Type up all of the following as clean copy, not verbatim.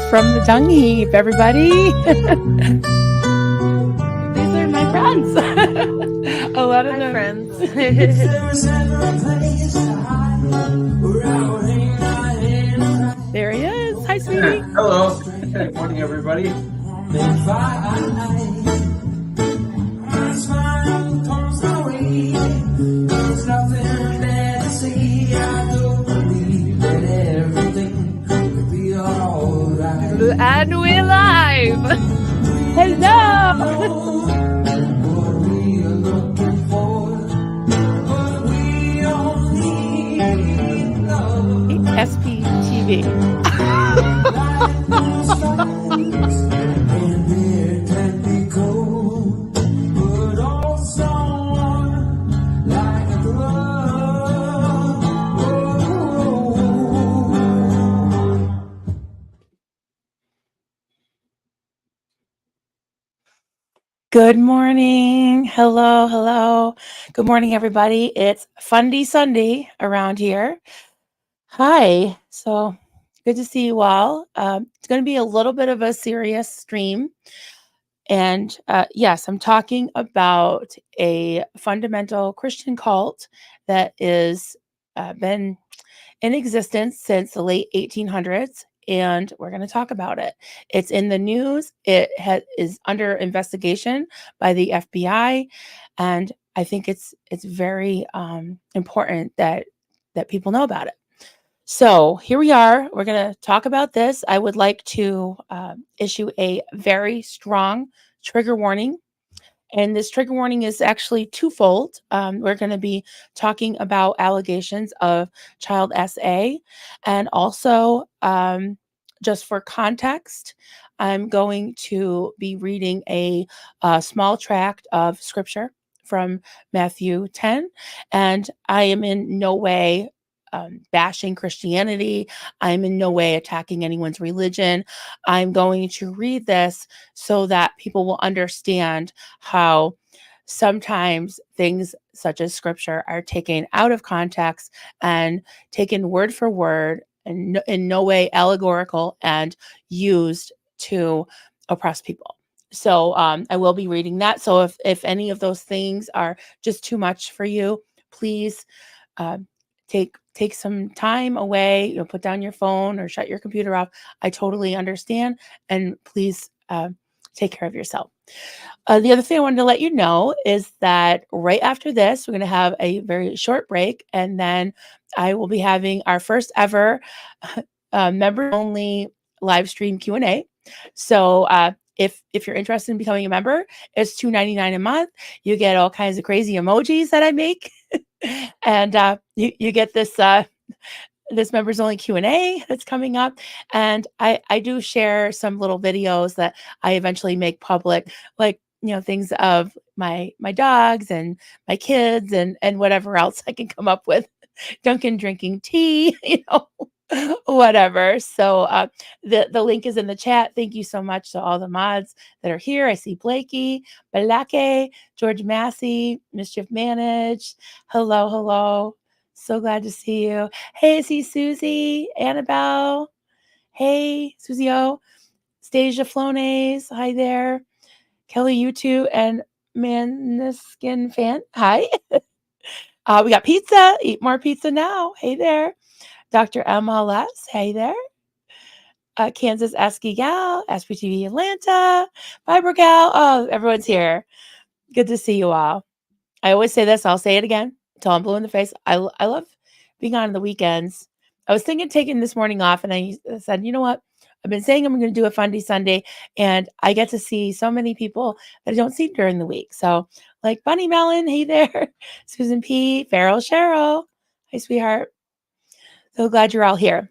from the dung heap, everybody. These are my friends. A lot of them. friends. There he is. Hi, sweetie. Hello. Good morning, everybody. And we're live. Hello. SPTV. Good morning. Hello. Good morning, everybody. It's Fundy Sunday around here. Hi. So good to see you all. It's going to be a little bit of a serious stream. And yes, I'm talking about a fundamental Christian cult that is been in existence since the late 1800s. And we're going to talk about it. It's in the news. It is under investigation by the FBI, and I think it's very important that people know about it. So here we are. We're going to talk about this. I would like to issue a very strong trigger warning. And this trigger warning is actually twofold. We're going to be talking about allegations of child SA. And also, just for context, I'm going to be reading a small tract of scripture from Matthew 10. And I am in no way bashing Christianity. I'm in no way attacking anyone's religion. I'm going to read this so that people will understand how sometimes things such as scripture are taken out of context and taken word for word and in no way allegorical and used to oppress people. So I will be reading that. So if any of those things are just too much for you, please take some time away, put down your phone or shut your computer off. I totally understand. And please take care of yourself. The other thing I wanted to let you know is that right after this, we're going to have a very short break. And then I will be having our first ever member-only live stream Q&A. So if you're interested in becoming a member, it's $2.99 a month. You get all kinds of crazy emojis that I make. And you get this this members only Q&A that's coming up. And I do share some little videos that I eventually make public, like, things of my dogs and my kids and whatever else I can come up with. Duncan drinking tea, whatever. So the link is in the chat. Thank you so much to all the mods that are here. I see Blakey, Balake, George Massey, Mischief Managed. Hello. So glad to see you. Hey, I see Susie, Annabelle. Hey, Susie O. Stasia Flones. Hi there. Kelly, you too. And Maniskin Fan. Hi. We got pizza. Eat more pizza now. Hey there. Dr. MLS. Hey there. Kansas ASCII Gal. SPTV Atlanta. Fiber Gal. Oh, everyone's here. Good to see you all. I always say this. I'll say it again until I'm blue in the face. I love being on the weekends. I was thinking taking this morning off, and I said, you know what? I've been saying I'm going to do a Fundy Sunday, and I get to see so many people that I don't see during the week. So, like Bunny Melon, hey there. Susan P. Farrell Cheryl. Hi, sweetheart. So glad you're all here.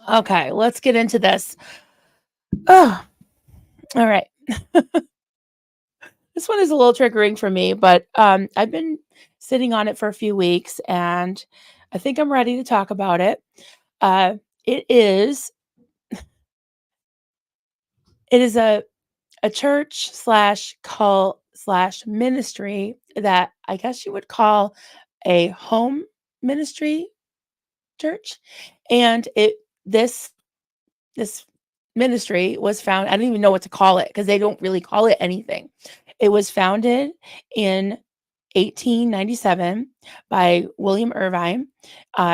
Okay, let's get into this. Oh, all right. This one is a little triggering for me, but I've been sitting on it for a few weeks, and I think I'm ready to talk about it. It is a church / cult / ministry that I guess you would call a home ministry church, and this ministry was found. I don't even know what to call it because they don't really call it anything. It was founded in 1897 by William Irvine.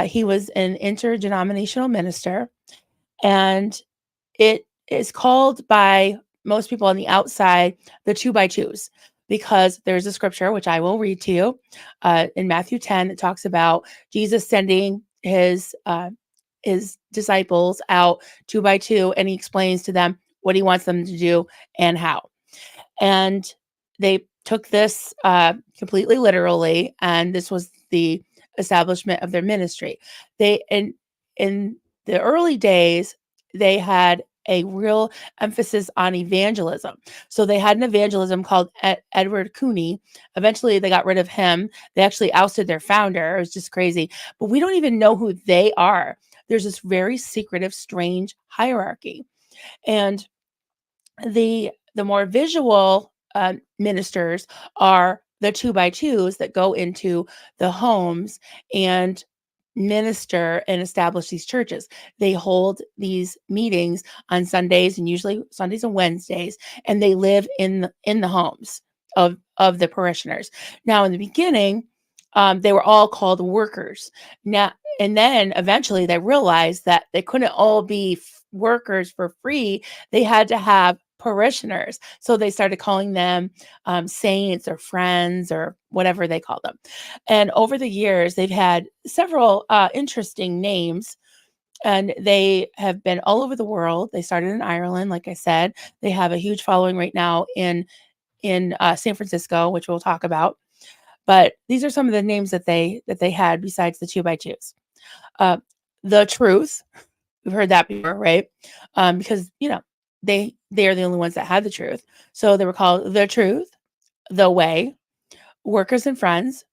He was an interdenominational minister, and it is called by most people on the outside the 2x2s, because there's a scripture, which I will read to you, in Matthew 10. It talks about Jesus sending his disciples out 2x2, and he explains to them what he wants them to do and how. And they took this completely literally, and this was the establishment of their ministry. They in the early days, they had a real emphasis on evangelism. So they had an evangelism called Edward Cooney. Eventually, they got rid of him. They actually ousted their founder. It was just crazy. But we don't even know who they are. There's this very secretive, strange hierarchy. And the more visual ministers are the 2x2s that go into the homes and minister and establish these churches. They hold these meetings on Sundays, and usually Sundays and Wednesdays, and they live in the homes of the parishioners. Now, in the beginning, they were all called workers. Now, and then eventually they realized that they couldn't all be workers for free. They had to have parishioners. So they started calling them saints or friends or whatever they call them. And over the years, they've had several interesting names, and they have been all over the world. They started in Ireland, like I said. They have a huge following right now in San Francisco, which we'll talk about. But these are some of the names that they had besides the 2x2s. The Truth, we've heard that before, right? Because they are the only ones that had the truth. So they were called The Truth, The Way, Workers and Friends,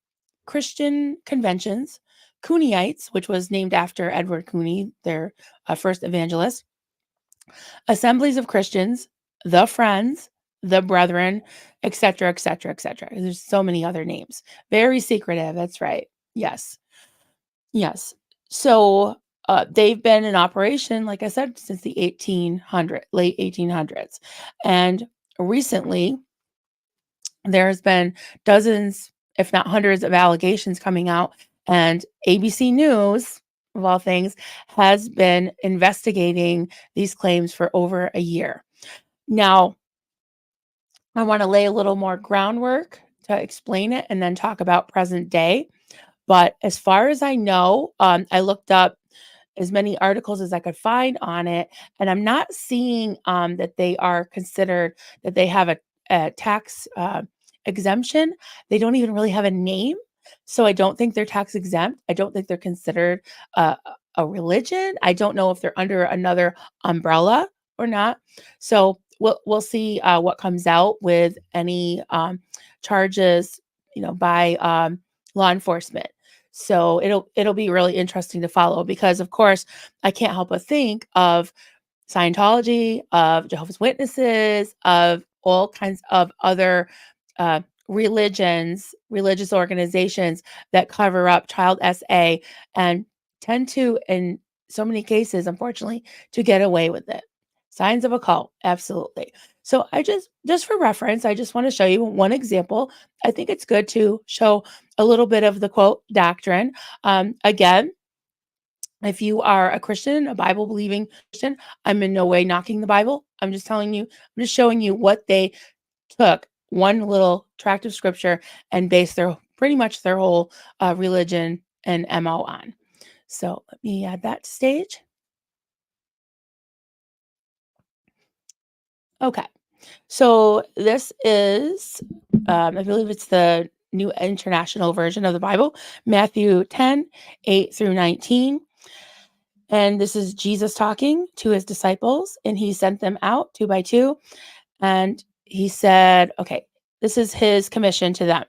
Christian Conventions, Cooneites, which was named after Edward Cooney, their first evangelist, Assemblies of Christians, The Friends, The Brethren, etc., etc., etc. There's so many other names. Very secretive. That's right. Yes. Yes. So they've been in operation, like I said, since the late 1800s. And recently, there's been dozens, if not hundreds, of allegations coming out. And ABC News, of all things, has been investigating these claims for over a year. Now, I want to lay a little more groundwork to explain it and then talk about present day. But as far as I know, I looked up as many articles as I could find on it, and I'm not seeing that they are considered, that they have a tax exemption. They don't even really have a name, so I don't think they're tax exempt. I don't think they're considered a religion. I don't know if they're under another umbrella or not. So we'll see what comes out with any charges, by law enforcement. So it'll be really interesting to follow, because of course I can't help but think of Scientology, of Jehovah's Witnesses, of all kinds of other religious organizations that cover up child SA and tend to, in so many cases, unfortunately, to get away with it. Signs of a cult, absolutely. So I just for reference, I just want to show you one example. I think it's good to show a little bit of the quote doctrine. Again, if you are a Christian, a Bible believing Christian, I'm in no way knocking the Bible. I'm just telling you, I'm just showing you what they took, one little tract of scripture, and based pretty much their whole religion and MO on. So let me add that to stage. Okay. So this is, I believe it's the New International Version of the Bible, Matthew 10:8-19. And this is Jesus talking to his disciples, and he sent them out 2x2. And he said, okay, this is his commission to them: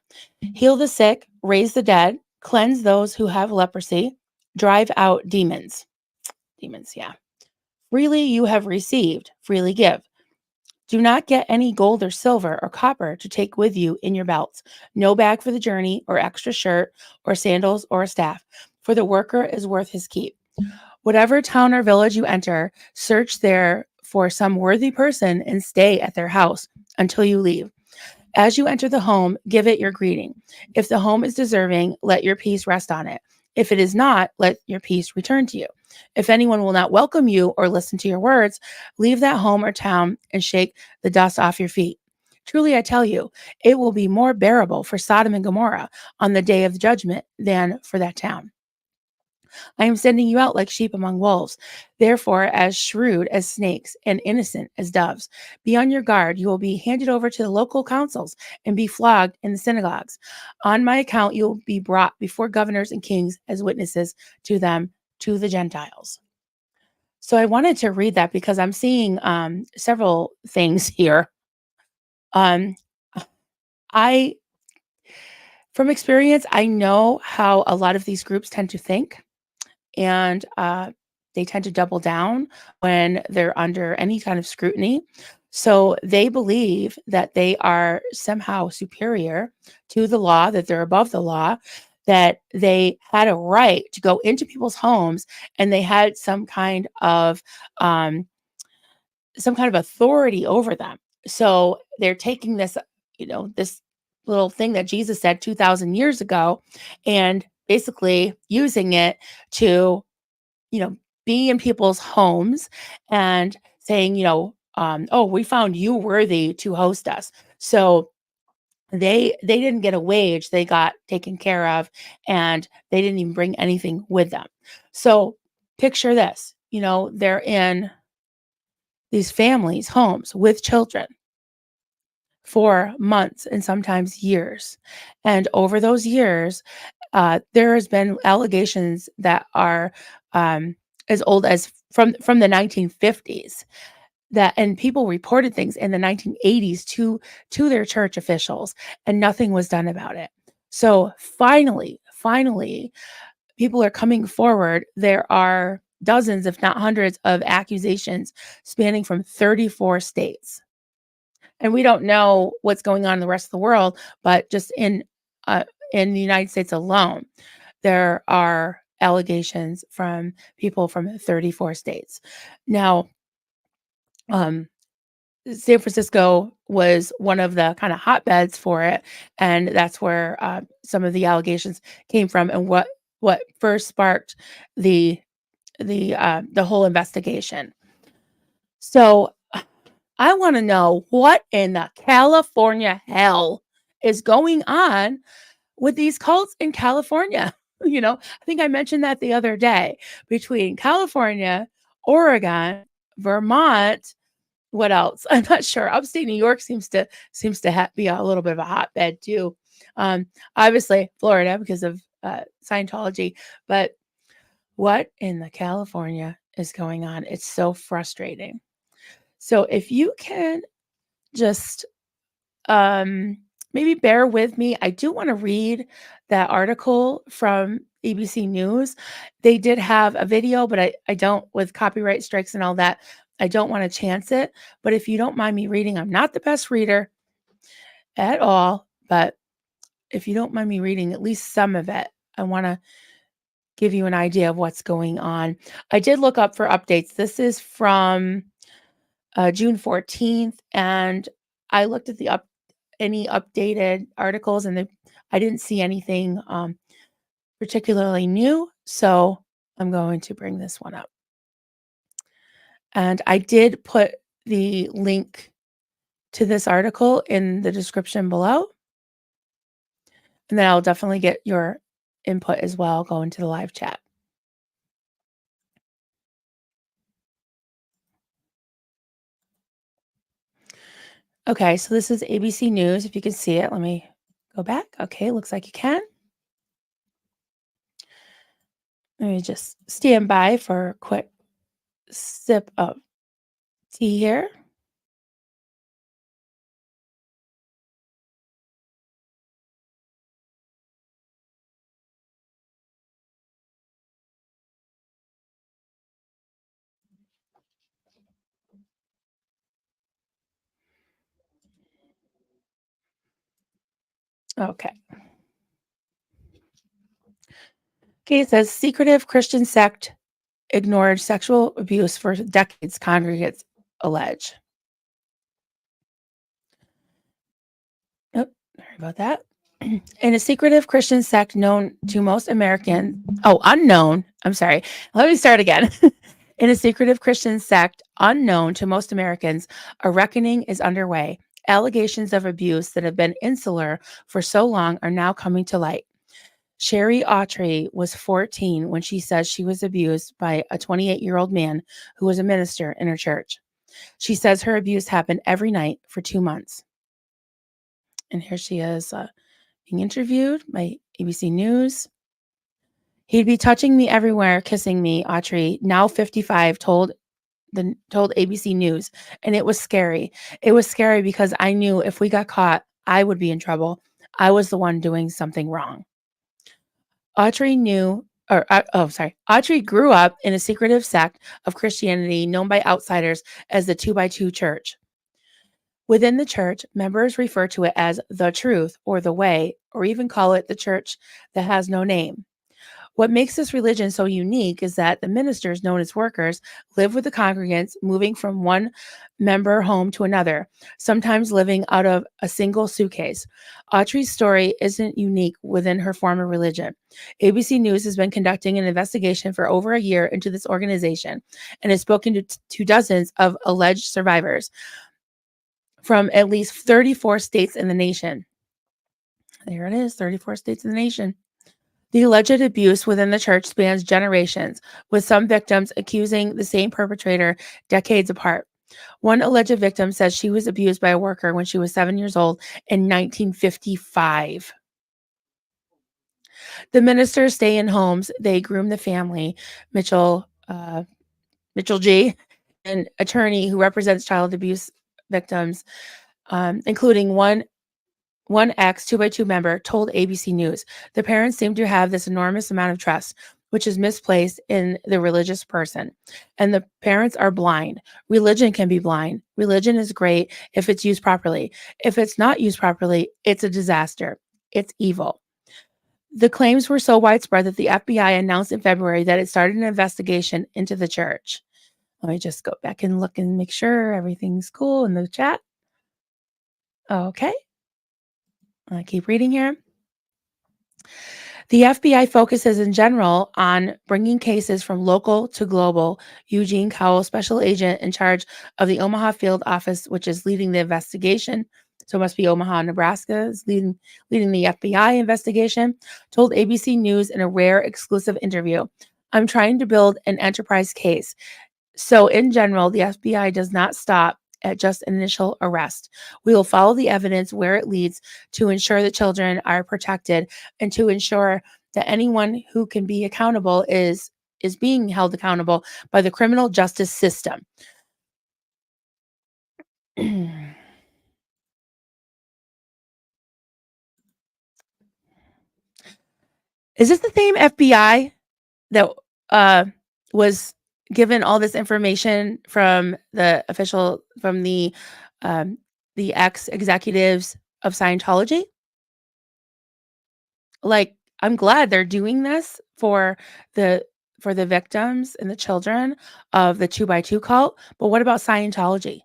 heal the sick, raise the dead, cleanse those who have leprosy, drive out demons. Demons, yeah. Freely you have received, freely give. Do not get any gold or silver or copper to take with you in your belts, no bag for the journey, or extra shirt, or sandals, or a staff, for the worker is worth his keep. Whatever town or village you enter, search there for some worthy person and stay at their house until you leave. As you enter the home, give it your greeting. If the home is deserving, let your peace rest on it. If it is not, let your peace return to you. If anyone will not welcome you or listen to your words, leave that home or town and shake the dust off your feet. Truly, I tell you, it will be more bearable for Sodom and Gomorrah on the day of judgment than for that town. I am sending you out like sheep among wolves. Therefore, as shrewd as snakes and innocent as doves. Be on your guard. You will be handed over to the local councils and be flogged in the synagogues. On my account, you will be brought before governors and kings as witnesses to them, to the Gentiles. So I wanted to read that because I'm seeing several things here. Um, I, from experience, I know how a lot of these groups tend to think. And they tend to double down when they're under any kind of scrutiny. So they believe that they are somehow superior to the law, that they're above the law, that they had a right to go into people's homes and they had some kind of authority over them. So they're taking this, this little thing that Jesus said 2,000 years ago and basically using it to be in people's homes and saying, oh, we found you worthy to host us. So they didn't get a wage, they got taken care of, and they didn't even bring anything with them. So picture this, they're in these families' homes with children for months and sometimes years. And over those years, there has been allegations that are as old as from the 1950s and people reported things in the 1980s to their church officials, and nothing was done about it. So finally, people are coming forward. There are dozens, if not hundreds, of accusations spanning from 34 states. And we don't know what's going on in the rest of the world, but just in the United States alone, there are allegations from people from 34 states. Now, San Francisco was one of the kind of hotbeds for it, and that's where some of the allegations came from, and what first sparked the whole investigation. So I want to know what in the California hell is going on with these cults in California. I think I mentioned that the other day between California, Oregon, Vermont. What else? I'm not sure. Upstate New York seems to be a little bit of a hotbed too. Obviously Florida because of Scientology, but what in the California is going on? It's so frustrating. So if you can just maybe bear with me. I do want to read that article from ABC News. They did have a video, but I don't, with copyright strikes and all that, I don't want to chance it. But if you don't mind me reading, I'm not the best reader at all, but if you don't mind me reading at least some of it, I want to give you an idea of what's going on. I did look up for updates. This is from June 14th, and I looked at any updated articles, and I didn't see anything particularly new. So I'm going to bring this one up. And I did put the link to this article in the description below. And then I'll definitely get your input as well. Go into the live chat. Okay, so this is ABC News. If you can see it, let me go back. Okay, looks like you can. Let me just stand by for a quick sip of tea here. Okay. Okay, it says Secretive Christian sect ignored sexual abuse for decades. Congregants allege. Oh, sorry about that. In a secretive Christian sect known to most Americans, unknown. I'm sorry. Let me start again. In a secretive Christian sect unknown to most Americans, a reckoning is underway. Allegations of abuse that have been insular for so long are now coming to light. Sherry Autry was 14 when she says she was abused by a 28-year-old man who was a minister in her church. She says her abuse happened every night for 2 months. And here she is being interviewed by ABC News. He'd be touching me everywhere, kissing me, Autry, now 55, told ABC News, and it was scary. It was scary because I knew if we got caught, I would be in trouble. I was the one doing something wrong. Autry grew up in a secretive sect of Christianity known by outsiders as the 2x2 Church. Within the church, members refer to it as the truth or the way, or even call it the church that has no name. What makes this religion so unique is that the ministers, known as workers, live with the congregants, moving from one member home to another, sometimes living out of a single suitcase. Autry's story isn't unique within her form of religion. ABC News has been conducting an investigation for over a year into this organization and has spoken to dozens of alleged survivors from at least 34 states in the nation. There it is, 34 states in the nation. The alleged abuse within the church spans generations, with some victims accusing the same perpetrator decades apart. One alleged victim says she was abused by a worker when she was 7 years old in 1955. The ministers stay in homes. They groom the family. Mitchell G., an attorney who represents child abuse victims, including one ex 2x2 member, told ABC News, the parents seem to have this enormous amount of trust, which is misplaced in the religious person. And the parents are blind. Religion can be blind. Religion is great if it's used properly. If it's not used properly, it's a disaster. It's evil. The claims were so widespread that the FBI announced in February that it started an investigation into the church. Let me just go back and look and make sure everything's cool in the chat. Okay. I keep reading here. The FBI focuses in general on bringing cases from local to global. Eugene Cowell, special agent in charge of the Omaha field office, which is leading the investigation, so it must be Omaha, Nebraska, is leading the FBI investigation, told ABC News in a rare exclusive interview, I'm trying to build an enterprise case. So in general, the FBI does not stop at just initial arrest. We will follow the evidence where it leads to ensure that children are protected and to ensure that anyone who can be accountable is being held accountable by the criminal justice system. Is this the same FBI that was given all this information from the ex-executives of Scientology? Like, I'm glad they're doing this for the victims and the children of the 2x2 cult, but what about Scientology?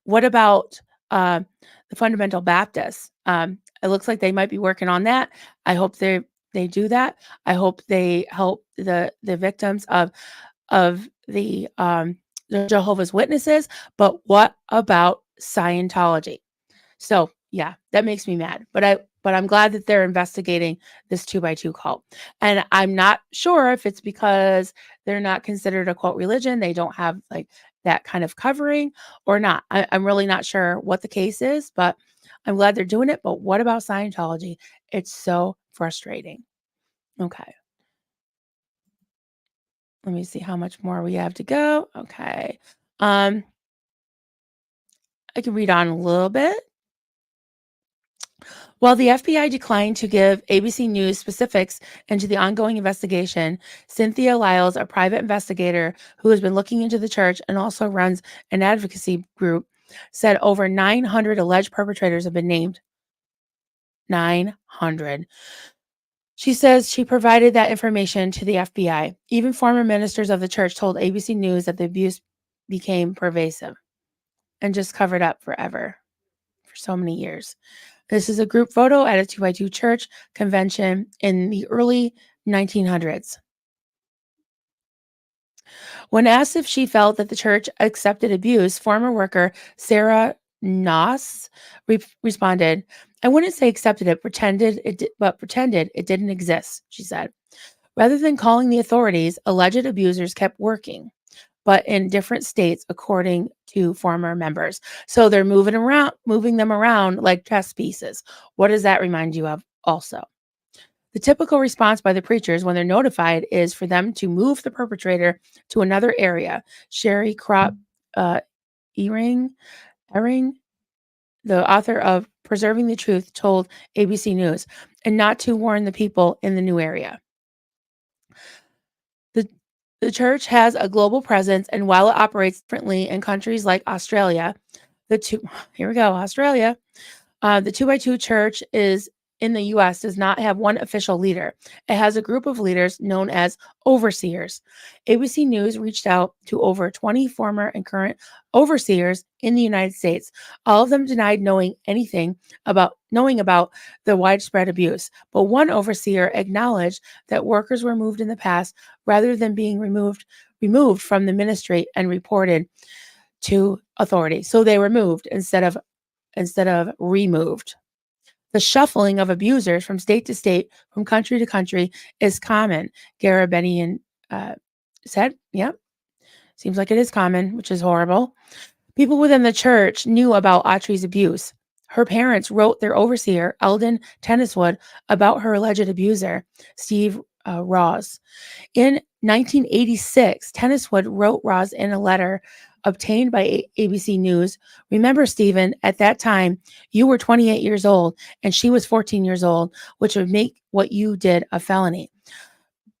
What about the Fundamental Baptists? It looks like they might be working on that. I hope they do that. I hope they help the victims of the Jehovah's Witnesses. But what about Scientology? So yeah, that makes me mad. But I'm glad that they're investigating this 2x2 cult. And I'm not sure if it's because they're not considered a quote religion, they don't have like that kind of covering or not. I'm really not sure what the case is, but I'm glad they're doing it. But what about Scientology? It's so frustrating. Okay. Let me see how much more we have to go. Okay. I can read on a little bit. While the FBI declined to give ABC News specifics into the ongoing investigation, Cynthia Lyles, a private investigator who has been looking into the church and also runs an advocacy group, said over 900 alleged perpetrators have been named. 900. She says she provided that information to the FBI. Even former ministers of the church told ABC News that the abuse became pervasive and just covered up forever for so many years. This is a group photo at a 2x2 church convention in the early 1900s. When asked if she felt that the church accepted abuse, former worker Sarah Noss responded, "I wouldn't say accepted it, but pretended it didn't exist," she said. Rather than calling the authorities, alleged abusers kept working, but in different states according to former members. So they're moving them around like chess pieces. What does that remind you of also? The typical response by the preachers when they're notified is for them to move the perpetrator to another area. Sherry Crop Ehring, the author of Preserving the Truth, told ABC News, and not to warn the people in the new area. The church has a global presence, and while it operates differently in countries like Australia, the 2x2 church is in the U.S. does not have one official leader. It has a group of leaders known as overseers. ABC News reached out to over 20 former and current overseers in the United States. All of them denied knowing about the widespread abuse, but one overseer acknowledged that workers were moved in the past rather than being removed from the ministry and reported to authorities. So they were moved instead of removed. The shuffling of abusers from state to state, from country to country, is common, Garabedian said. Yep, seems like it is common, which is horrible. People within the church knew about Autry's abuse. Her parents wrote their overseer, Eldon Tenniswood, about her alleged abuser, Steve Ross. In 1986, Tenniswood wrote Ross in a letter obtained by ABC News. "Remember, Stephen, at that time, you were 28 years old and she was 14 years old, which would make what you did a felony."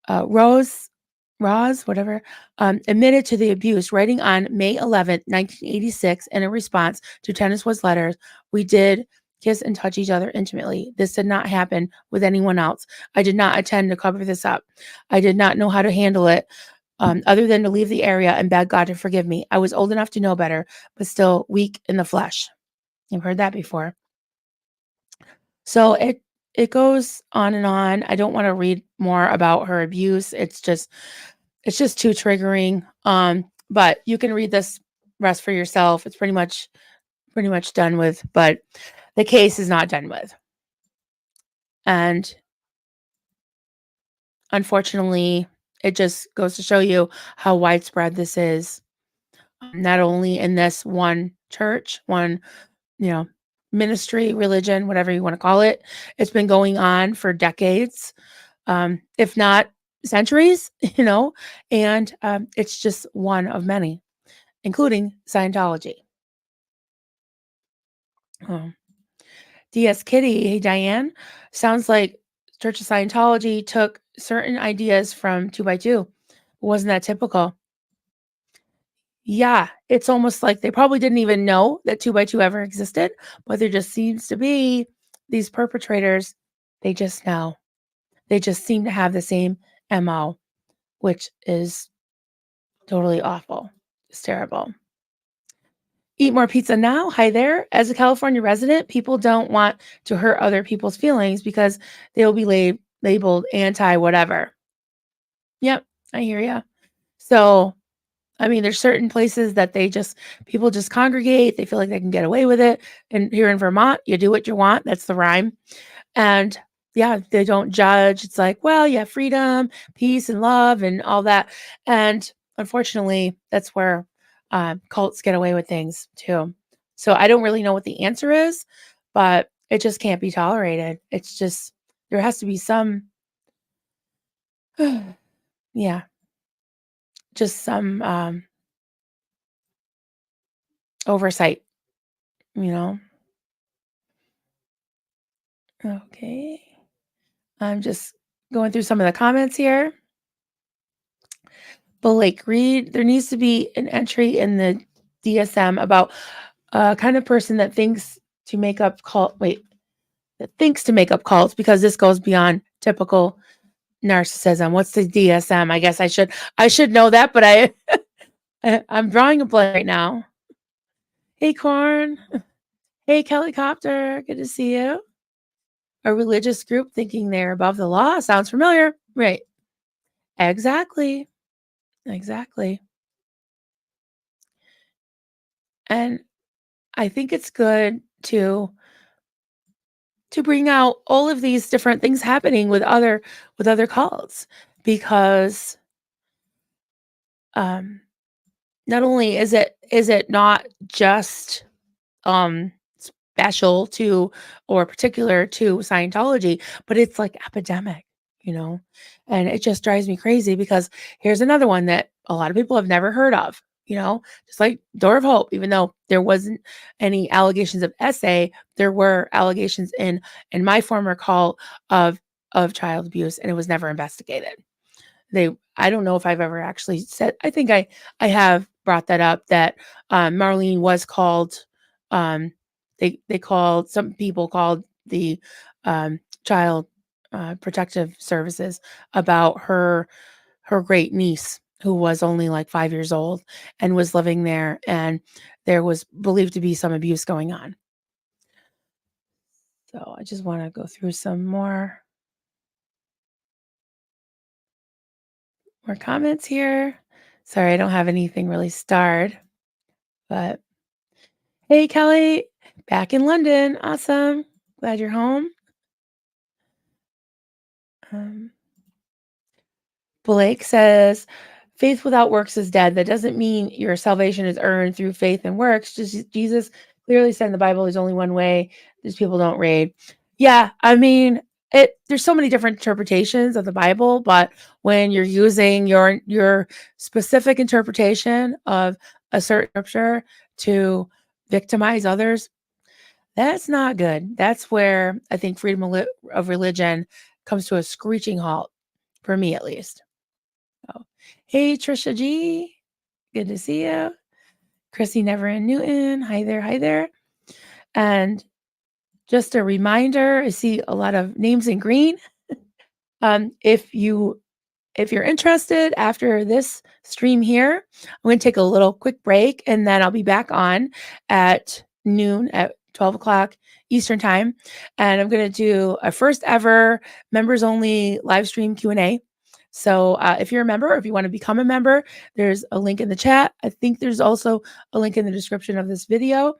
Ross, admitted to the abuse, writing on May 11th, 1986, in a response to Tenniswood's letters, "We did kiss and touch each other intimately. This did not happen with anyone else. I did not intend to cover this up. I did not know how to handle it other than to leave the area and beg God to forgive me. I was old enough to know better, but still weak in the flesh." You've heard that before. So it goes on and on. I don't want to read more about her abuse. It's just too triggering. But you can read this rest for yourself. It's pretty much done with, but the case is not done with. And unfortunately, it just goes to show you how widespread this is. Not only in this one church, one, ministry, religion, whatever you want to call it. It's been going on for decades, if not centuries, and it's just one of many, including Scientology. DS Kitty, hey Diane, sounds like Church of Scientology took certain ideas from 2x2. Wasn't that typical? Yeah, it's almost like they probably didn't even know that 2x2 ever existed, but there just seems to be these perpetrators. They just know. They just seem to have the same MO, which is totally awful. It's terrible. Eat More Pizza Now. Hi there. As a California resident, people don't want to hurt other people's feelings because they will be labeled anti-whatever. Yep, I hear ya. So, I mean, there's certain places that people just congregate. They feel like they can get away with it. And here in Vermont, you do what you want. That's the rhyme. And yeah, they don't judge. It's like, well, yeah, freedom, peace, and love, and all that. And unfortunately, that's where cults get away with things too. So I don't really know what the answer is, but it just can't be tolerated. It's just, there has to be some, yeah, just some oversight, you know? Okay. I'm just going through some of the comments here. Blake Reed, there needs to be an entry in the DSM about a kind of person that thinks to make up cults, because this goes beyond typical narcissism. What's the DSM? I guess I should know that, but I'm drawing a blank right now. Hey, Corn. Hey, Kellycopter. Good to see you. A religious group thinking they're above the law. Sounds familiar. Right. Exactly. Exactly. And I think it's good to bring out all of these different things happening with other cults, because um not only is it not just special to or particular to Scientology, but it's like epidemic, you know? And it just drives me crazy because here's another one that a lot of people have never heard of, just like Door of Hope. Even though there wasn't any allegations of SA, there were allegations in my former call of child abuse, and it was never investigated. I don't know if I've ever actually said, I think I have brought that up, that Marlene was called, um, they called, some people called the child protective services about her great niece, who was only like 5 years old and was living there, and there was believed to be some abuse going on. So I just want to go through some more comments here. Sorry, I don't have anything really starred, but hey, Kelly, back in London. Awesome. Glad you're home. Um, Blake says, faith without works is dead. That doesn't mean your salvation is earned through faith and works. Just Jesus clearly said in the Bible, there's only one way. These people don't raid. Yeah, I mean, there's so many different interpretations of the Bible, but when you're using your specific interpretation of a certain scripture to victimize others, that's not good. That's where I think freedom of religion comes to a screeching halt, for me at least. Oh. Hey, Trisha G. Good to see you. Chrissy Never in Newton. Hi there. Hi there. And just a reminder, I see a lot of names in green. If you're interested, after this stream here, I'm going to take a little quick break, and then I'll be back on at noon, at 12 o'clock Eastern time. And I'm going to do a first ever members only live stream Q&A. So if you're a member, or if you want to become a member, there's a link in the chat. I think there's also a link in the description of this video.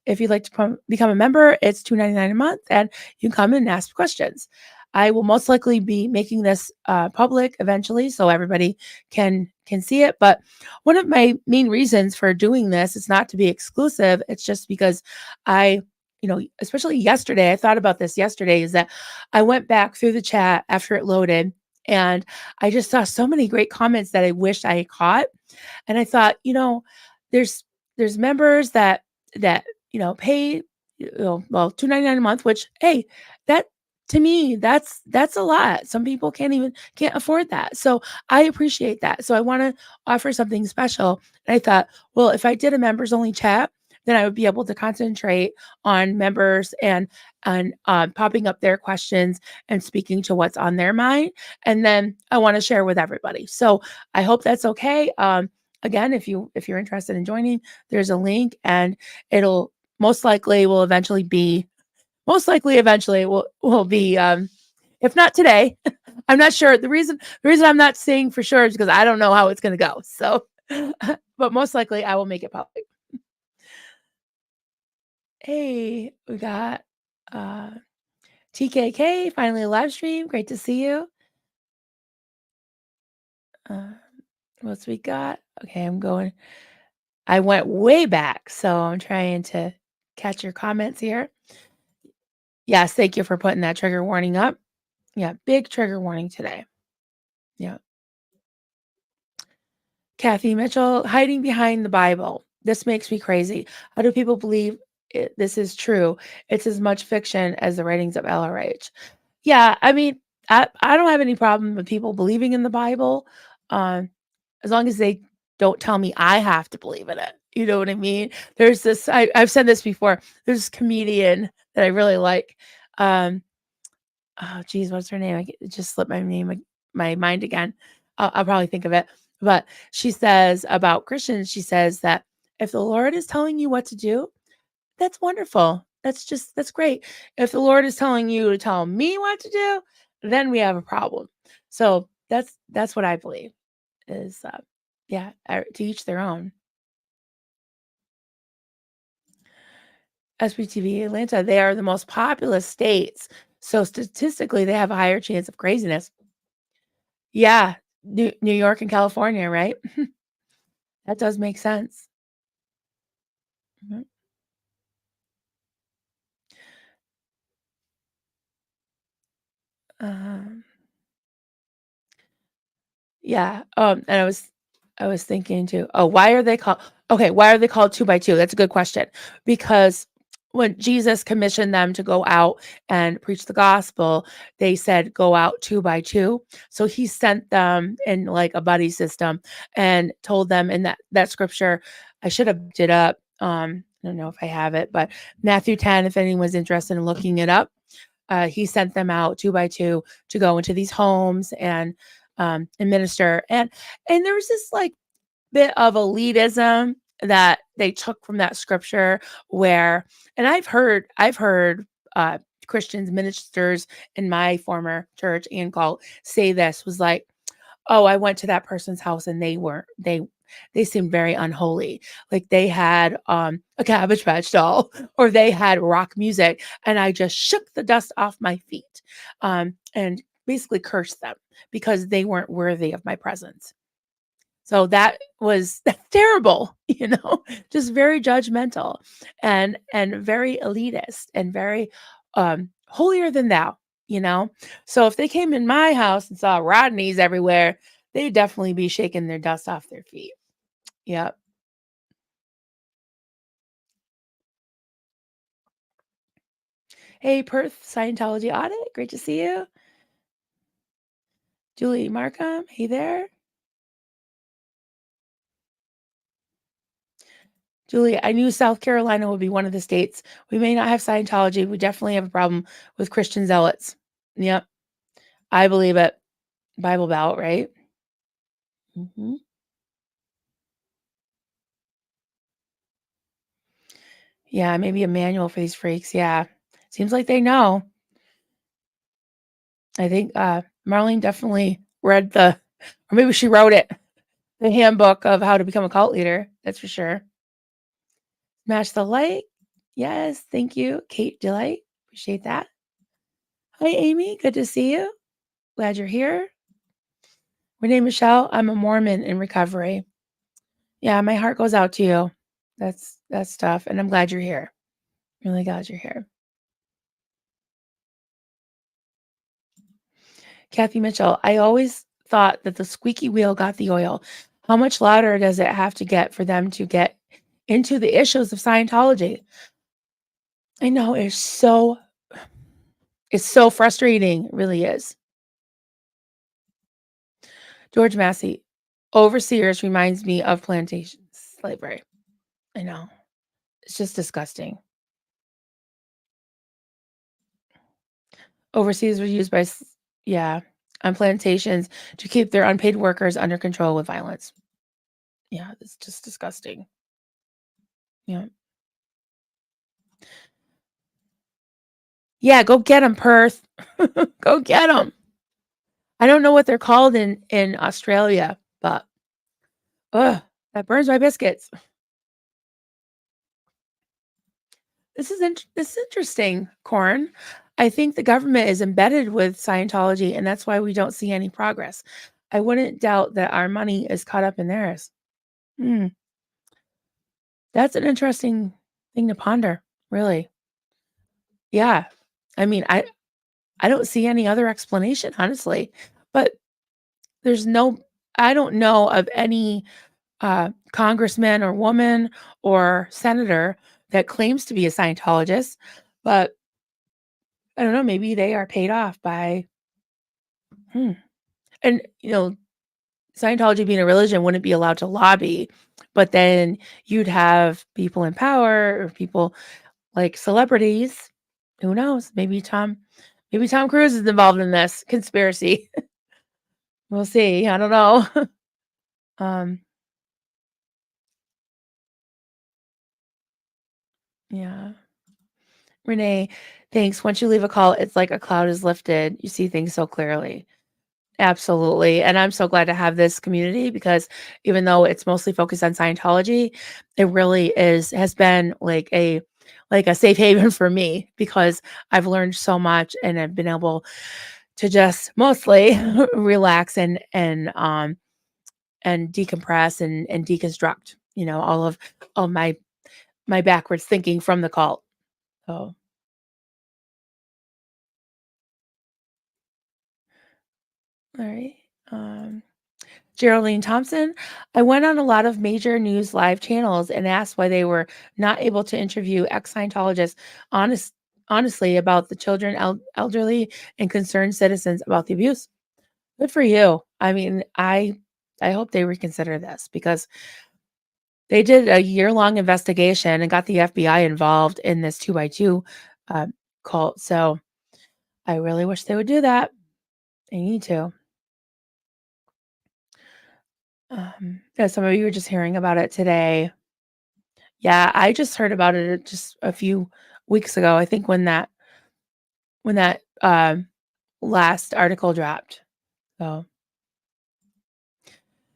If you'd like to become a member, it's $2.99 a month, and you can come and ask questions. I will most likely be making this public eventually, so everybody can see it. But one of my main reasons for doing this is not to be exclusive. It's just because especially yesterday, I thought about this yesterday, is that I went back through the chat after it loaded, and I just saw so many great comments that I wished I had caught. And I thought, there's members that pay, well, $2.99 a month, which, hey, that to me, that's a lot. Some people can't afford that. So I appreciate that. So I want to offer something special. And I thought, well, if I did a members only chat, then I would be able to concentrate on members and popping up their questions and speaking to what's on their mind. And then I want to share with everybody. So I hope that's okay. Again, if you're interested in joining, there's a link, and it'll most likely eventually will be if not today. I'm not sure. The reason I'm not saying for sure is because I don't know how it's going to go. So but most likely I will make it public. Hey, we got TKK, finally a live stream. Great to see you. What's we got? Okay, I went way back, so I'm trying to catch your comments here. Yes, thank you for putting that trigger warning up. Yeah, big trigger warning today. Yeah. Kathy Mitchell, hiding behind the Bible. This makes me crazy. How do people believe this is true? It's as much fiction as the writings of LRH. Yeah, I mean, I don't have any problem with people believing in the Bible, as long as they don't tell me I have to believe in it. You know what I mean? There's this, I've said this before. There's this comedian that I really like. Oh geez, what's her name? It just slipped my mind again. I'll probably think of it. But she says about Christians, she says that if the Lord is telling you what to do, that's wonderful. That's great. If the Lord is telling you to tell me what to do, then we have a problem. So that's what I believe is, yeah, to each their own. SPTV Atlanta, they are the most populous states. So statistically, they have a higher chance of craziness. Yeah, New York and California, right? That does make sense. Mhm. Um, yeah. And I was thinking too. Oh, why are they called? Okay, why are they called two by two? That's a good question. Because when Jesus commissioned them to go out and preach the gospel, they said go out two by two. So he sent them in like a buddy system and told them in that scripture. I should have looked it up. I don't know if I have it, but Matthew 10, if anyone's interested in looking it up, he sent them out two by two to go into these homes and minister. And there was this like bit of elitism that they took from that scripture where, and I've heard uh, Christians ministers in my former church and call say this was like, oh, I went to that person's house and they seemed very unholy. Like they had a Cabbage Patch doll or they had rock music and I just shook the dust off my feet and basically cursed them because they weren't worthy of my presence. So that's terrible, just very judgmental and very elitist and very holier than thou, you know. So if they came in my house and saw Rodneys everywhere, they'd definitely be shaking their dust off their feet. Yep. Hey, Perth Scientology Audit, great to see you. Julie Markham, hey there. Julie, I knew South Carolina would be one of the states. We may not have Scientology. We definitely have a problem with Christian zealots. Yep, I believe it. Bible Belt, right? Mhm. Yeah, maybe a manual for these freaks. Yeah. Seems like they know. I think Marlene definitely read or maybe she wrote it, the handbook of how to become a cult leader. That's for sure. Smash the like. Yes, thank you. Kate Delight. Appreciate that. Hi, Amy. Good to see you. Glad you're here. Renee Michelle, I'm a Mormon in recovery. Yeah, my heart goes out to you. That's tough. And I'm glad you're here. Really glad you're here. Kathy Mitchell, I always thought that the squeaky wheel got the oil. How much louder does it have to get for them to get into the issues of Scientology? I know it's so frustrating. It really is. George Massey, overseers reminds me of plantation slavery. I know. It's just disgusting. Overseers were used yeah, on plantations to keep their unpaid workers under control with violence. Yeah, it's just disgusting. Yeah. Yeah, go get them, Perth. Go get them. I don't know what they're called in Australia, but ugh, that burns my biscuits. This is interesting, Corn. I think the government is embedded with Scientology, and that's why we don't see any progress. I wouldn't doubt that our money is caught up in theirs. Hmm, that's an interesting thing to ponder, really. Yeah. I mean, I don't see any other explanation, honestly. But there's no I don't know of any congressman or woman or senator that claims to be a Scientologist, but I don't know, maybe they are paid off by, hmm. And, Scientology being a religion wouldn't be allowed to lobby, but then you'd have people in power or people like celebrities. Who knows? Maybe Tom Cruise is involved in this conspiracy. We'll see. I don't know. Um, yeah. Renee, thanks. Once you leave a call, it's like a cloud is lifted. You see things so clearly. Absolutely. And I'm so glad to have this community because even though it's mostly focused on Scientology, it really has been like a safe haven for me because I've learned so much and I've been able to just mostly relax and decompress and deconstruct, all my backwards thinking from the cult. So, all right. Um Geraldine Thompson, I went on a lot of major news live channels and asked why they were not able to interview ex-Scientologists honest, honestly about the children, elderly, and concerned citizens about the abuse. Good for you. I mean, I hope they reconsider this because they did a year-long investigation and got the FBI involved in this 2x2 uh, cult. So I really wish they would do that. They need to. Yeah, some of you were just hearing about it today. Yeah, I just heard about it just a few weeks ago. I think when that last article dropped. So,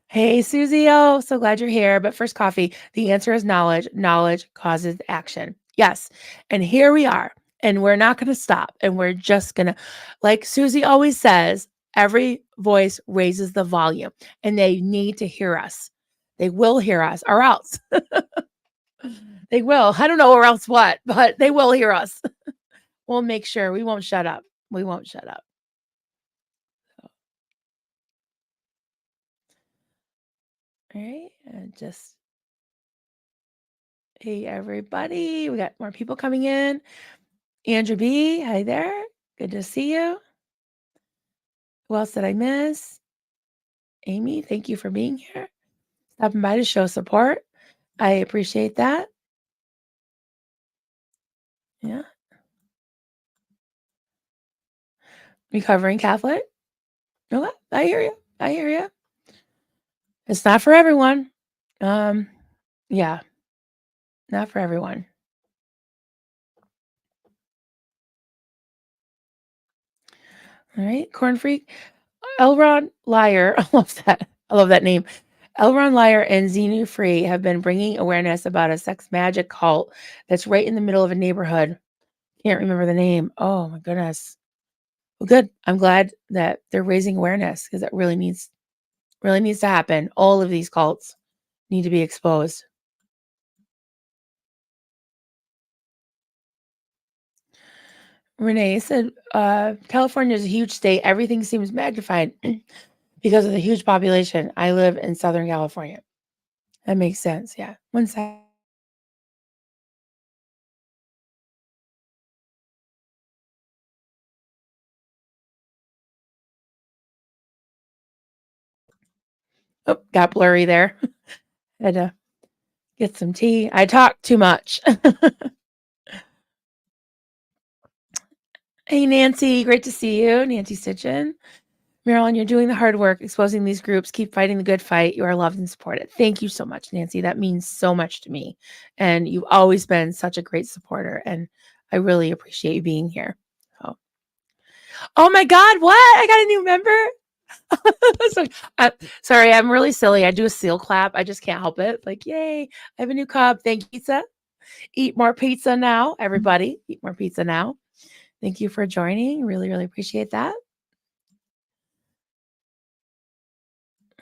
hey, Susie, oh, so glad you're here. But first, coffee. The answer is knowledge. Knowledge causes action. Yes, and here we are, and we're not going to stop, and we're just gonna, like Susie always says, every voice raises the volume, and they need to hear us. They will hear us, or else they will. I don't know, or else what, but they will hear us. We'll make sure we won't shut up. We won't shut up. All right. And just, hey, everybody. We got more people coming in. Andrew B. Hi there. Good to see you. Who else did I miss? Amy, thank you for being here. Stopping by to show support. I appreciate that. Yeah. Recovering Catholic. Okay. I hear you. I hear you. It's not for everyone. Um, yeah, not for everyone. All right. Corn Freak. Elron Liar. I love that. I love that name. Elron Liar and Xenu Free have been bringing awareness about a sex magic cult that's right in the middle of a neighborhood. Can't remember the name. Oh my goodness. Well, good. I'm glad that they're raising awareness because it really needs to happen. All of these cults need to be exposed. Renee said, California is a huge state. Everything seems magnified because of the huge population. I live in Southern California. That makes sense. Yeah. One sec. Oh, got blurry there. Had to get some tea. I talk too much. Hey, Nancy. Great to see you. Nancy Stitchin. Marilyn, you're doing the hard work, exposing these groups. Keep fighting the good fight. You are loved and supported. Thank you so much, Nancy. That means so much to me. And you've always been such a great supporter. And I really appreciate you being here. Oh my God, what? I got a new member? So, sorry, I'm really silly. I do a seal clap. I just can't help it. Like, yay, I have a new cup. Thank you, pizza. Eat more pizza now, everybody. Eat more pizza now. Thank you for joining. Really, really appreciate that.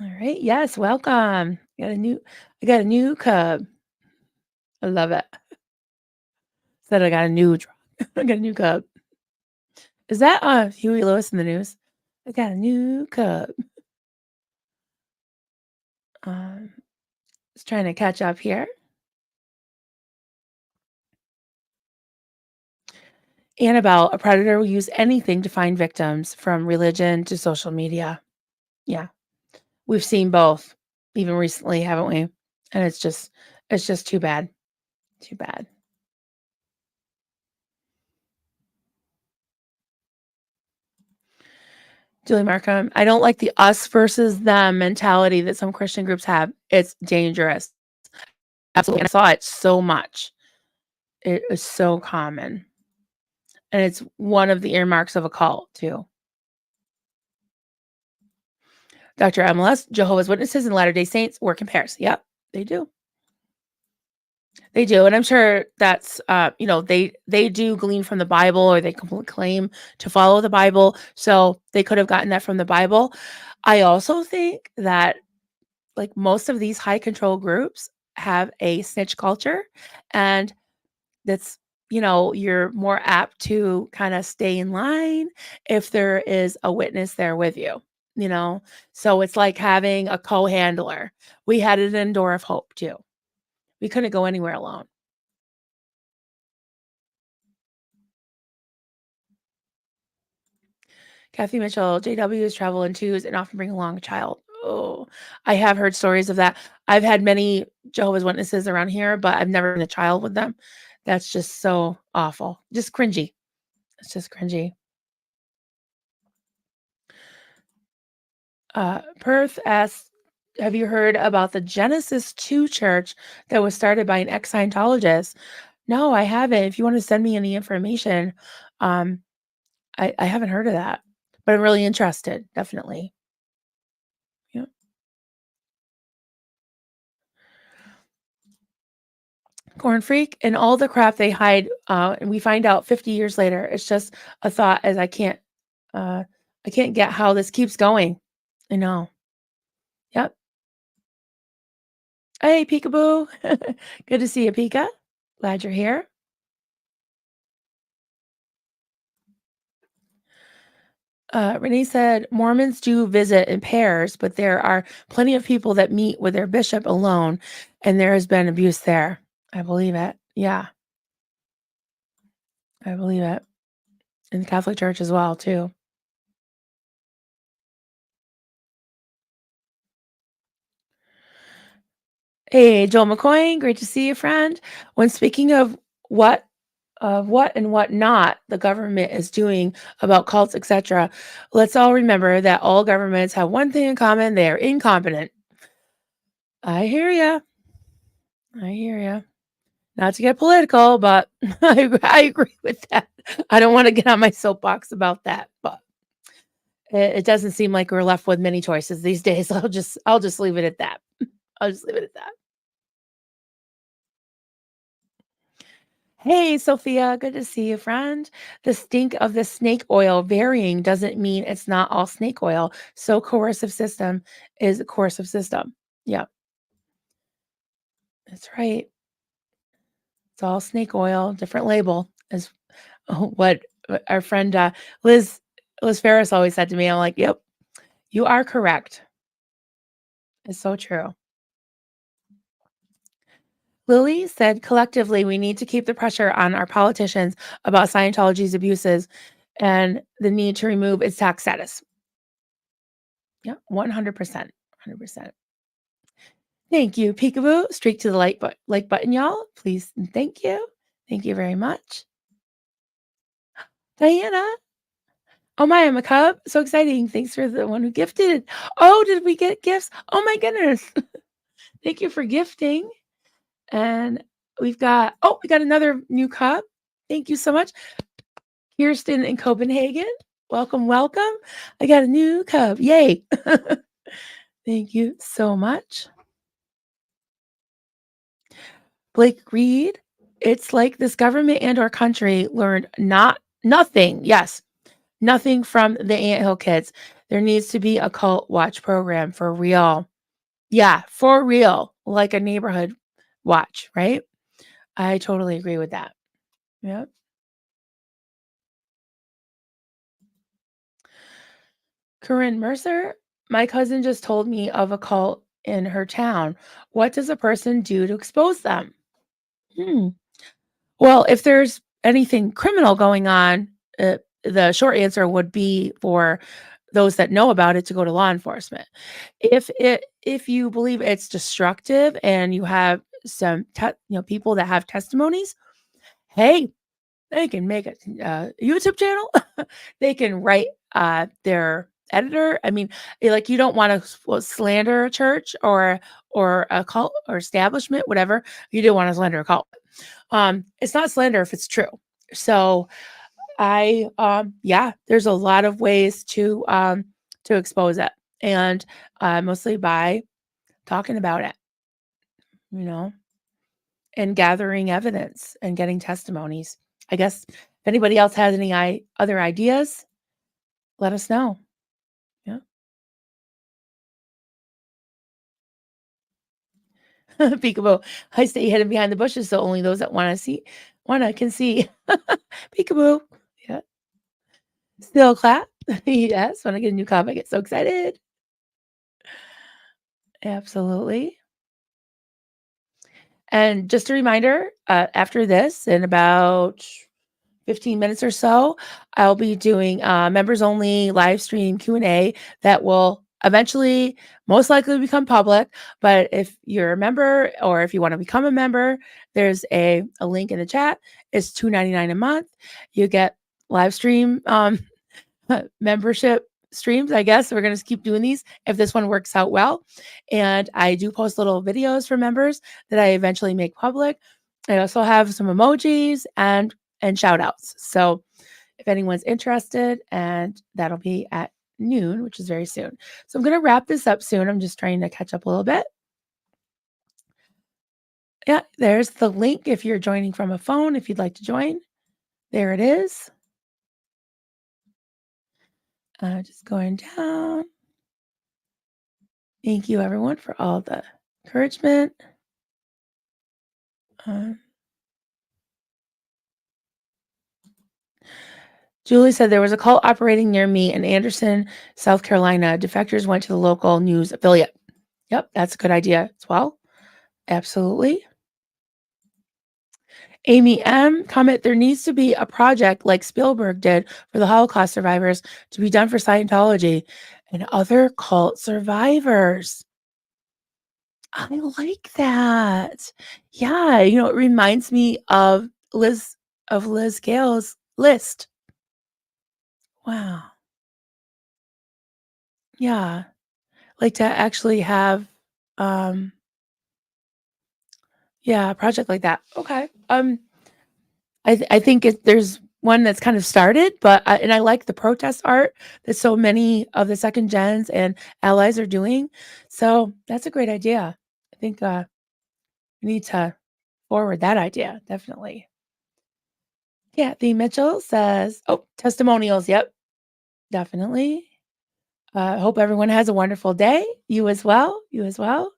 All right. Yes, welcome. I got a new cub. I love it. Said I got a new I got a new cub. Is that Huey Lewis in the news? I got a new cub. Just trying to catch up here. Annabelle, a predator will use anything to find victims, from religion to social media. Yeah. We've seen both even recently, haven't we? And it's just too bad. Too bad. Julie Markham, I don't like the us versus them mentality that some Christian groups have. It's dangerous. Absolutely. And I saw it so much. It is so common. And it's one of the earmarks of a cult, too. Dr. MLS, Jehovah's Witnesses and Latter-day Saints work in pairs. Yep, they do. They do. And I'm sure that's, they do glean from the Bible, or they claim to follow the Bible. So they could have gotten that from the Bible. I also think that, like, most of these high control groups have a snitch culture, and that's, you're more apt to kind of stay in line if there is a witness there with you, you know? So it's like having a co-handler. We had it in Door of Hope too. We couldn't go anywhere alone. Kathy Mitchell, JWs travel in twos and often bring along a child. Oh, I have heard stories of that. I've had many Jehovah's Witnesses around here, but I've never been a child with them. That's just so awful. Just cringy. It's just cringy. Perth asks, have you heard about the Genesis 2 church that was started by an ex-Scientologist? No, I haven't. If you want to send me any information, I haven't heard of that, but I'm really interested. Definitely. Yeah. Corn Freak and all the crap they hide, and we find out 50 years later. It's just a thought, as I can't get how this keeps going. I know. Yep. Hey, Peekaboo. Good to see you, Pika. Glad you're here. Renee said Mormons do visit in pairs, but there are plenty of people that meet with their bishop alone, and there has been abuse there. I believe it. Yeah, I believe it. In the Catholic Church as well, too. Hey, Joel McCoy, great to see you, friend. When speaking of what and what not the government is doing about cults, etc., let's all remember that all governments have one thing in common: they are incompetent. I hear ya. I hear ya. Not to get political, but I agree with that. I don't want to get on my soapbox about that, but it doesn't seem like we're left with many choices these days. I'll just leave it at that. I'll just leave it at that. Hey, Sophia, good to see you, friend. The stink of the snake oil varying doesn't mean it's not all snake oil. So coercive system is a coercive system. Yeah, that's right. It's all snake oil, different label is what our friend Liz Ferris always said to me. I'm like, yep, you are correct. It's so true. Lily said, collectively, we need to keep the pressure on our politicians about Scientology's abuses and the need to remove its tax status. Yeah, 100%. 100%. Thank you, Peekaboo. Straight to the like button, y'all. Please and thank you. Thank you very much. Diana. Oh my, I'm a cub. So exciting. Thanks for the one who gifted. Oh, did we get gifts? Oh my goodness. Thank you for gifting. And we got another new cub. Thank you so much. Kirsten in Copenhagen. Welcome, welcome. I got a new cub. Yay. Thank you so much. Blake Reed. It's like this government and our country learned nothing. Yes, nothing from the Anthill kids. There needs to be a cult watch program for real. Yeah, for real. Like a neighborhood watch, right? I totally agree with that. Yep. Corinne Mercer, my cousin just told me of a cult in her town. What does a person do to expose them? Hmm. Well, if there's anything criminal going on, the short answer would be for those that know about it to go to law enforcement. If you believe it's destructive and you have some people that have testimonies, hey, they can make a YouTube channel. They can write their editor. I mean, like, you don't want to slander a church or a cult or establishment, whatever. You do want to slander a cult. It's not slander if it's true. So yeah, there's a lot of ways to expose it, and mostly by talking about it, you know, and gathering evidence and getting testimonies. I guess if anybody else has any other ideas, let us know. Yeah. Peekaboo. I stay hidden behind the bushes so only those that wanna can see. Peekaboo. Yeah. Still clap. Yes, when I get a new comment, I get so excited. Absolutely. And just a reminder, after this, in about 15 minutes or so, I'll be doing members only live stream Q&A that will eventually most likely become public. But if you're a member or if you want to become a member, there's a link in the chat. It's $2.99 a month. You get live stream membership streams. I guess we're going to keep doing these if this one works out well. And I do post little videos for members that I eventually make public. I also have some emojis and shout outs. So if anyone's interested, and that'll be at noon, which is very soon. So I'm going to wrap this up soon. I'm just trying to catch up a little bit. Yeah, there's the link if you're joining from a phone, if you'd like to join. There it is. Just going down. Thank you, everyone, for all the encouragement. Julie said there was a cult operating near me in Anderson, South Carolina. Defectors went to the local news affiliate. Yep, that's a good idea as well. Absolutely. Amy M. comment, there needs to be a project like Spielberg did for the Holocaust survivors to be done for Scientology and other cult survivors. I like that. Yeah, it reminds me of Liz Gale's list. Wow. Yeah. Like to actually have yeah, a project like that. Okay. I think there's one that's kind of started, but and I like the protest art that so many of the second gens and allies are doing. So that's a great idea. I think we need to forward that idea, definitely. Yeah, the Mitchell says, oh, testimonials. Yep, definitely. Hope everyone has a wonderful day. You as well. You as well.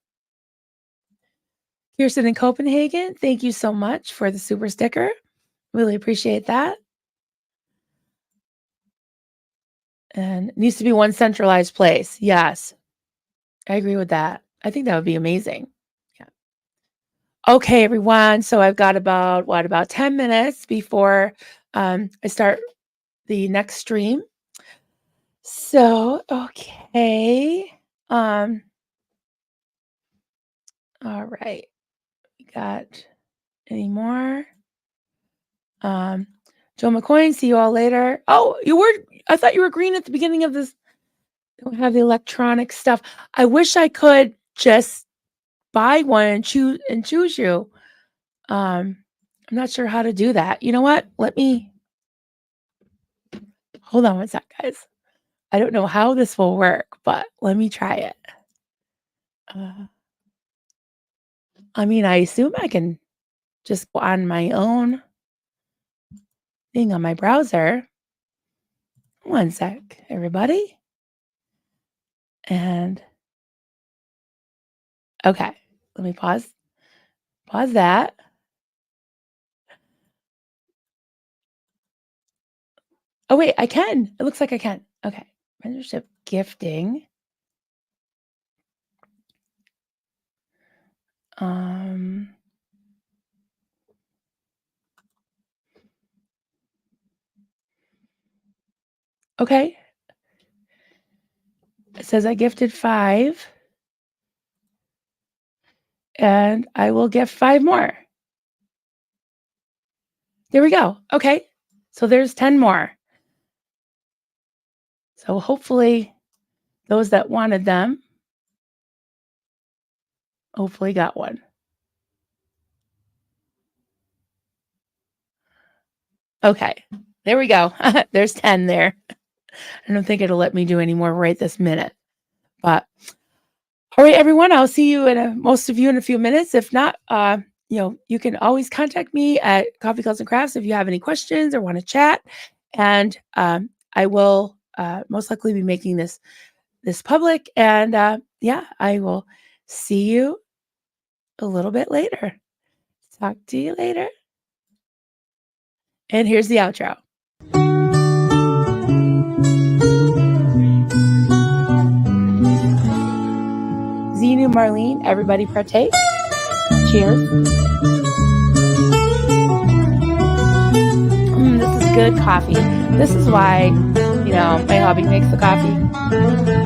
Kirsten in Copenhagen, thank you so much for the super sticker. Really appreciate that. And it needs to be one centralized place. Yes, I agree with that. I think that would be amazing. Yeah. Okay, everyone. So I've got about 10 minutes before I start the next stream. So, okay. All right. We got any more? Joe McCoy, see you all later. Oh, I thought you were green at the beginning of this. Don't have the electronic stuff. I wish I could just buy one and choose you. I'm not sure how to do that. You know what? Let me hold on one sec, guys. I don't know how this will work, but let me try it. I mean, I assume I can just go on my own thing on my browser. One sec, everybody. And okay, let me pause that. Oh wait, I can. It looks like I can. Okay. Mentorship gifting. Okay. It says I gifted 5. And I will gift 5 more. There we go. Okay. So there's 10 more. So hopefully Those that wanted them hopefully got one. Okay, there we go. There's 10 there. I don't think it'll let me do any more right this minute. But all right, everyone, I'll see you most of you in a few minutes. If not, you can always contact me at Coffee Cups and Crafts if you have any questions or want to chat. And I will most likely be making this public. And I will see you a little bit later. Talk to you later. And here's the outro. Zenu, Marlene, everybody partake. Cheers. This is good coffee. This is why, my hubby makes the coffee.